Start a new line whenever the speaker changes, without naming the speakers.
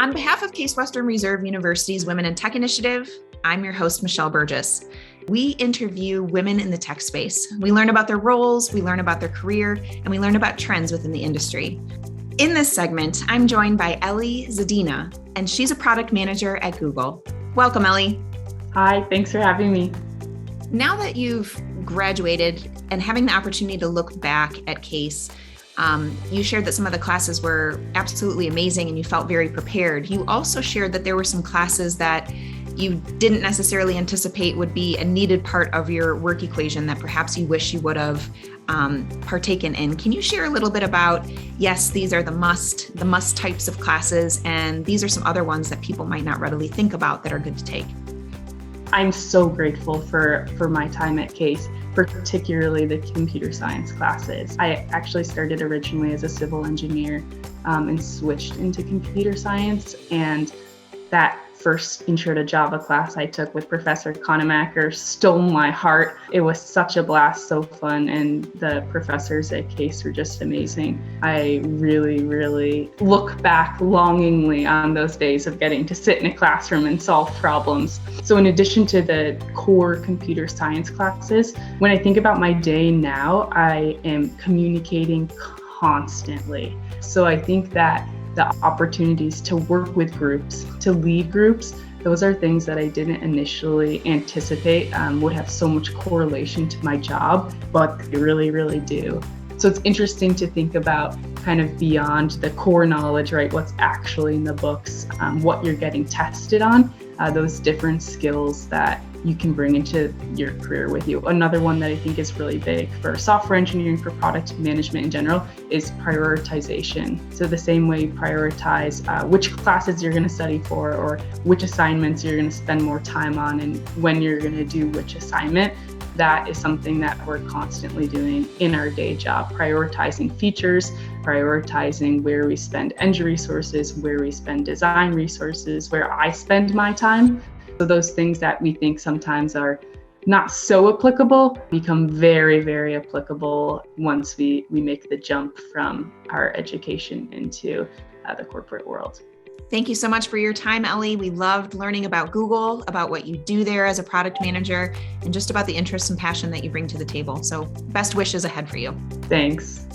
On behalf of Case Western Reserve University's Women in Tech Initiative, I'm your host, Michelle Burgess. We interview women in the tech space. We learn about their roles, we learn about their career, and we learn about trends within the industry. In this segment, I'm joined by Elle Zadina, and she's a product manager at Google. Welcome, Elle.
Hi, thanks for having me.
Now that you've graduated and having the opportunity to look back at Case, you shared that some of the classes were absolutely amazing and you felt very prepared. You also shared that there were some classes that you didn't necessarily anticipate would be a needed part of your work equation that perhaps you wish you would have partaken in. Can you share a little bit about, yes, these are the must types of classes, and these are some other ones that people might not readily think about that are good to take?
I'm so grateful for my time at Case, particularly the computer science classes. I actually started originally as a civil engineer and switched into computer science. And that first intro to Java class I took with Professor Konemaker stole my heart. It was such a blast, so fun, and the professors at Case were just amazing. I really look back longingly on those days of getting to sit in a classroom and solve problems. So in addition to the core computer science classes, when I think about my day now, I am communicating constantly. So I think that the opportunities to work with groups, to lead groups, those are things that I didn't initially anticipate would have so much correlation to my job, but they really do. So it's interesting to think about kind of beyond the core knowledge, right? What's actually in the books, what you're getting tested on, those different skills that you can bring into your career with you. Another one that I think is really big for software engineering, for product management in general, is prioritization. So the same way you prioritize which classes you're going to study for, or which assignments you're going to spend more time on, and when you're going to do which assignment, that is something that we're constantly doing in our day job, prioritizing features, prioritizing where we spend engineering resources, where we spend design resources, where I spend my time. So those things that we think sometimes are not so applicable become very applicable once we make the jump from our education into the corporate world.
Thank you so much for your time, Elle. We loved learning about Google, about what you do there as a product manager, and just about the interest and passion that you bring to the table. So best wishes ahead for you.
Thanks.